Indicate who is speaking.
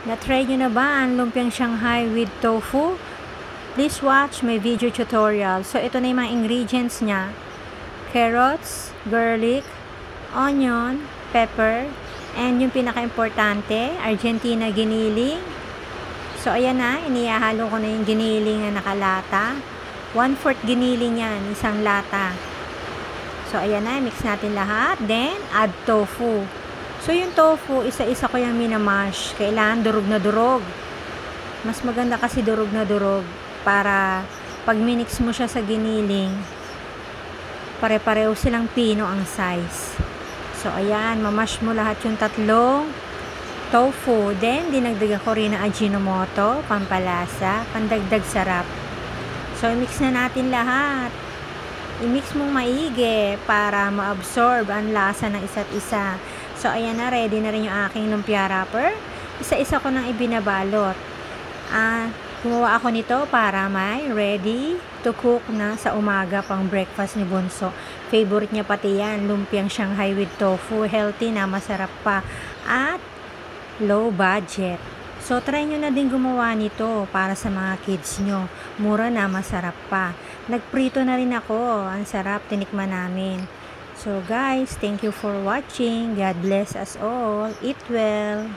Speaker 1: Na-try nyo na ba ang lumpiang Shanghai with tofu? Please watch my video tutorial. So, ito na yung mga ingredients niya. Carrots, garlic, onion, pepper, and yung pinaka-importante, Argentina giniling. So, ayan na, inihahalo ko na yung giniling na nakalata. 1/4 giniling yan, isang lata. So, ayan na, mix natin lahat. Then, add tofu. So, yung tofu, isa-isa ko yung minamash. Kailangan durog na durog. Mas maganda kasi durog na durog para pag minix mo siya sa giniling, pare-pareho silang pino ang size. So, ayan, mamash mo lahat yung tatlong tofu. Then, dinagdagan ko rin ng Ajinomoto, pampalasa, pandagdag sarap. So, i-mix na natin lahat. I-mix mong maigi para ma-absorb ang lasa ng isa't isa. So, ayan na, ready na rin yung aking lumpia wrapper. Isa-isa ko nang ibinabalot. Gumawa ako nito para may ready to cook na sa umaga pang breakfast ni Bunso. Favorite niya pati yan, lumpiang Shanghai with tofu. Healthy na, masarap pa. At low budget. So, try nyo na din gumawa nito para sa mga kids nyo. Mura na, masarap pa. Nagprito na rin ako. Ang sarap, tinikman namin. So, guys, thank you for watching. God bless us all. Eat well.